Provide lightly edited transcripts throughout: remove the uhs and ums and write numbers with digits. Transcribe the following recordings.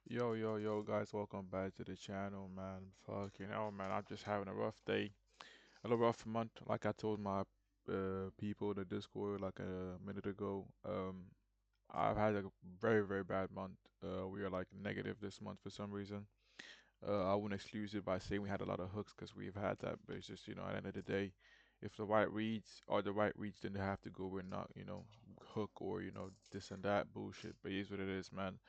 Yo, guys, welcome back to the channel, man. Fucking hell, man, I'm just having a rough day, a little rough month. Like I told my people in the Discord like a minute ago, I've had a very bad month. We are like negative this month for some reason. I wouldn't excuse it by saying we had a lot of hooks because we've had that, but it's just, at the end of the day, if the right reads are the right reads, then they have to go with not, hook or, this and that bullshit. But it is what it is, man.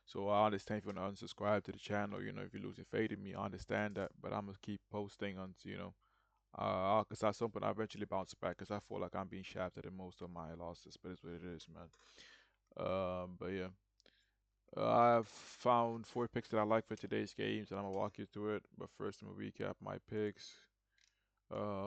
So I understand if you want to unsubscribe to the channel, if you're losing faith in me, I understand that, but I'm gonna keep posting on, because at some point I eventually bounce back because I feel like I'm being shafted in most of my losses, but it's what it is, man. But yeah. I've found four picks that I like for today's games, and I'm gonna walk you through it. But first, I'm gonna recap my picks.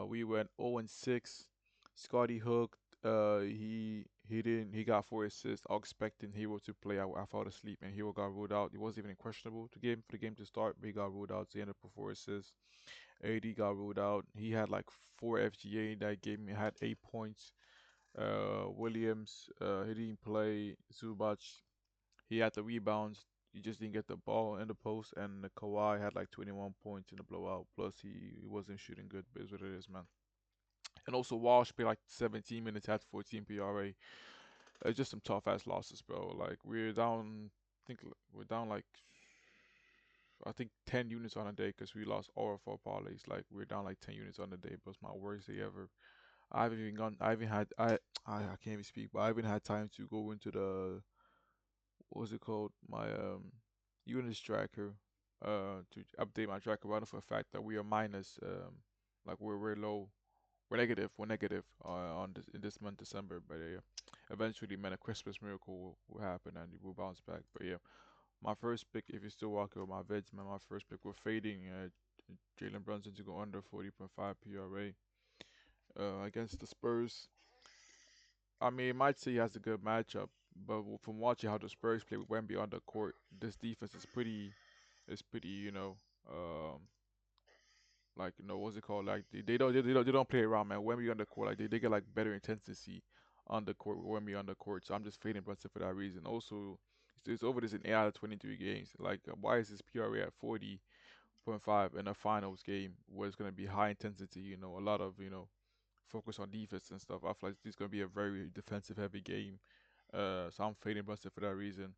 We went 0 and 6. Scotty hooked. He didn't. He got 4 assists. I was expecting Hero to play. I fell asleep, and Hero got ruled out. He wasn't even questionable to game for the game to start, but he got ruled out. So he ended up with 4 assists. AD got ruled out. He had like 4 FGA in that game. He had 8 points. Williams, he didn't play. Zubac, he had the rebounds. He just didn't get the ball in the post. And Kawhi had like 21 points in the blowout. Plus, he wasn't shooting good, but it's what it is, man. And also, Walsh played like 17 minutes, had 14 PRA. It's just some tough ass losses, bro. Like, we're down, we're down like, I think 10 units on a day because we lost all of our parlays. Like, we're down like 10 units on a day, but it's my worst day ever. I haven't had, I can't even speak, but I haven't had time to go into the what was it called? My units tracker to update my tracker rather for the fact that we are minus like we're low. We're negative on this in this month December, but yeah, eventually man a Christmas miracle will happen and we'll bounce back. But yeah, my first pick, if you're still walking with my vids, man, my first pick we're fading Jalen Brunson to go under 40.5 PRA against the Spurs. I mean, it might say he has a good matchup, but from watching how the Spurs play with Wemby on the court, this defense is pretty, like what's it called? Like they don't play around, man. Wemby on the court, like they get like better intensity on the court with Wemby on the court. So I'm just fading Brunson for that reason. Also, it's over this in 8 out of 23 games. Like, why is his PRA at 40.5 in a finals game where it's gonna be high intensity? A lot of focus on defense and stuff. I feel like this is gonna be a very defensive heavy game. So I'm fading Brunson for that reason.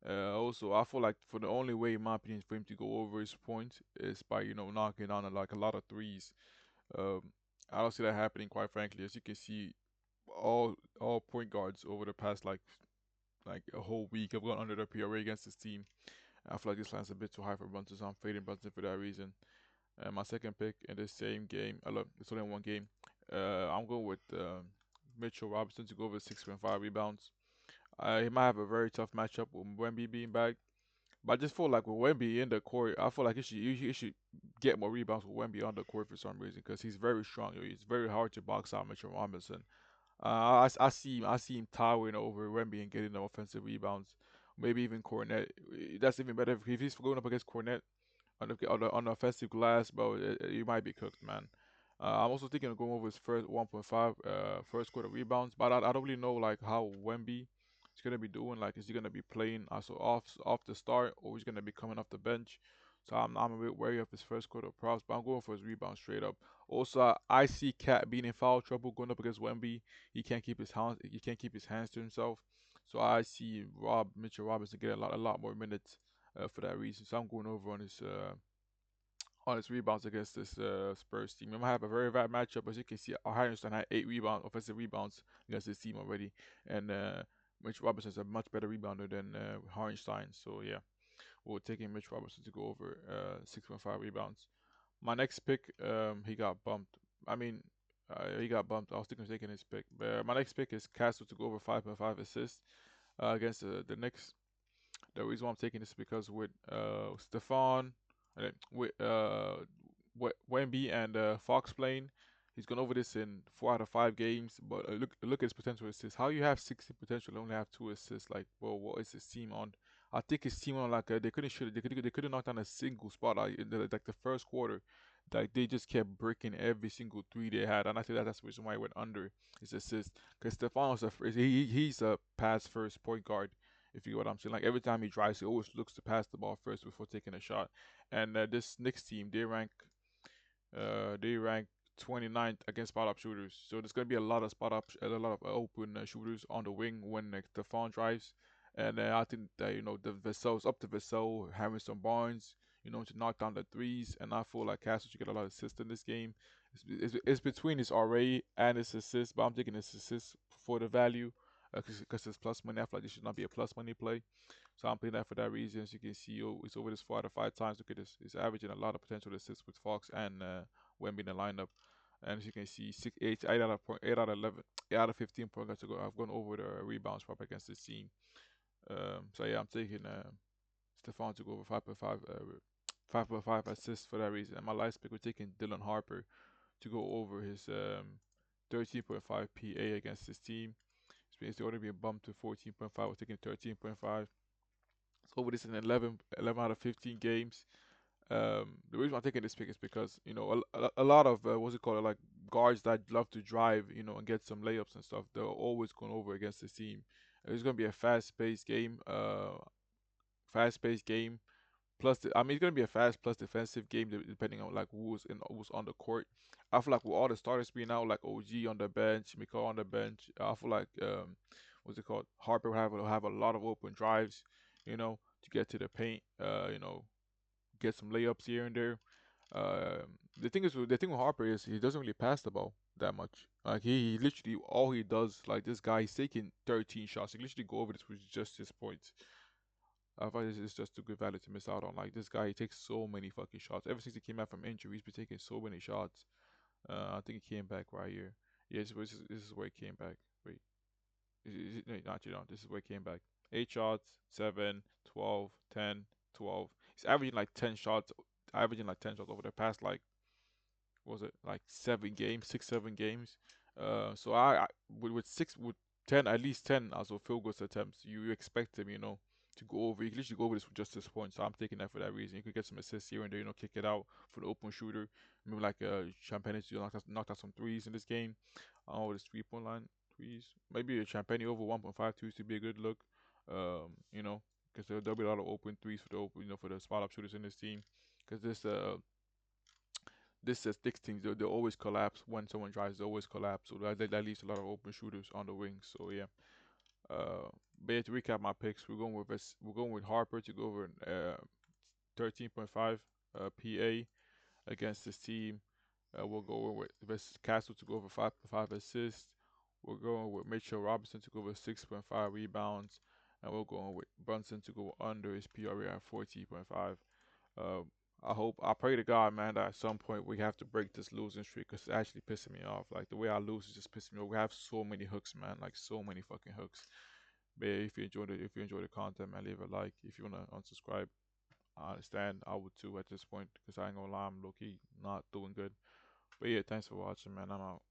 Also, I feel like for the only way, in my opinion, for him to go over his points is by knocking down like a lot of threes. Um, I don't see that happening, quite frankly. As you can see, all point guards over the past like a whole week have gone under the PRA against this team. I feel like this line's a bit too high for Brunson, so I'm fading Brunson for that reason. And my second pick in the same game, I love it's only one game. I'm going with Mitchell Robinson to go over 6.5 rebounds. He might have a very tough matchup with Wemby being back, but I just feel like with Wemby in the court, I feel like he should get more rebounds with Wemby on the court for some reason because he's very strong. It's very hard to box out Mitchell Robinson. I see him towering over Wemby and getting the offensive rebounds. Maybe even Cornet. That's even better if he's going up against Cornet on the offensive glass, bro. You might be cooked, man. I'm also thinking of going over his first 1.5 first quarter rebounds, but I don't really know like how Wemby is gonna be doing. Like, is he gonna be playing also off the start, or he's gonna be coming off the bench? So I'm a bit wary of his first quarter props, but I'm going for his rebound straight up. Also, I see Cat being in foul trouble going up against Wemby. He can't keep his hands to himself. So I see Mitchell Robinson getting a lot more minutes for that reason. So I'm going over on his rebounds against this Spurs team. He might have a very bad matchup, as you can see. Hardenstein had 8 offensive rebounds against this team already, and Mitch Robinson's a much better rebounder than Hardenstein. So yeah, we're taking Mitch Robinson to go over 6.5 rebounds. My next pick, he got bumped. I mean, he got bumped. I was thinking of taking his pick, but my next pick is Castle to go over 5.5 assists against the Knicks. The reason why I'm taking this is because with Stefan, with Wemby and Fox playing, he's gone over this in 4 out of 5 games. But look at his potential assists. How you have 60 potential, and only have 2 assists? Like, well, what is his team on? I think his team on like they couldn't shoot. They couldn't knock down a single spot in like the first quarter. Like, they just kept breaking every single three they had, and I think that's the reason why he went under his assist. Because Stefanos he's a pass first point guard, If you get what I'm saying, like every time he drives, he always looks to pass the ball first before taking a shot. And this Knicks team, they rank 29th against spot up shooters. So there's gonna be a lot of spot up, a lot of open shooters on the wing when like, Stephon drives. And I think that the Vassell's up to Vassell, Harrison Barnes, to knock down the threes. And I feel like Castro should get a lot of assists in this game. It's between his RA and his assists, but I'm taking his assists for the value because it's plus money. I feel like this should not be a plus money play. So I'm playing that for that reason. As you can see, it's over this 4 out of 5 times. Look at this. It's averaging a lot of potential assists with Fox and Wemby in the lineup. And as you can see, 8 out of 11, 8 out of 15 points to go. I've gone over the rebounds prop against this team. So yeah, I'm taking Stephon to go over 5.5, 5.5 assists for that reason. And my last pick, we're taking Dylan Harper to go over his 13.5 PA against this team. It's already been bumped to 14.5. We're taking 13.5. Over this in 11 out of 15 games. The reason I'm taking this pick is because a lot of what's it called, like guards that love to drive, and get some layups and stuff. They're always going over against this team. It's going to be a fast-paced game. Fast-paced game. Plus, I mean, it's going to be a fast plus defensive game depending on like who's on the court. I feel like with all the starters being out, like OG on the bench, Mikal on the bench, I feel like what's it called? Harper will have a lot of open drives, to get to the paint. Get some layups here and there. The thing with Harper is he doesn't really pass the ball that much. Like he literally all he does, like this guy, he's taking 13 shots. He literally go over this with just his points. I find this is just too good value to miss out on. Like this guy, he takes so many fucking shots. Ever since he came back from injury, he's been taking so many shots. I think he came back right here. Yeah, this is where he came back. Wait, no, not you know. This is where he came back. 8 shots, 7, 12, 10, 12. He's averaging like 10 shots, averaging like 10 shots over the past like what was it like 7 games, 6, 7 games. So I with 10 at least 10 as of field goals attempts, you expect him, to go over. You can literally go over this with just this point. So I'm taking that for that reason. You could get some assists here and there, kick it out for the open shooter. Maybe like Champagne to knock out some threes in this game. Oh, this 3 point line threes. Maybe a Champagne over 1.5 twos to be a good look. Because there'll be a lot of open threes for the open, for the spot up shooters in this team. Because this says six things. They always collapse when someone drives. They always collapse. So that leaves a lot of open shooters on the wings. So yeah. But yeah, to recap my picks, we're going with Harper to go over 13.5 PA against this team. We'll go with Castle to go over 5.5 assists. We're going with Mitchell Robinson to go over 6.5 rebounds, and we're going with Brunson to go under his PRA at 14.5. Uh, I pray to God, man, that at some point we have to break this losing streak because it's actually pissing me off. Like the way I lose is just pissing me off. We have so many hooks, man, like so many fucking hooks. But yeah, if you enjoy the content, man, leave a like. If you wanna unsubscribe, I understand. I would too at this point because I ain't gonna lie, I'm low key not doing good. But yeah, thanks for watching, man. I'm out.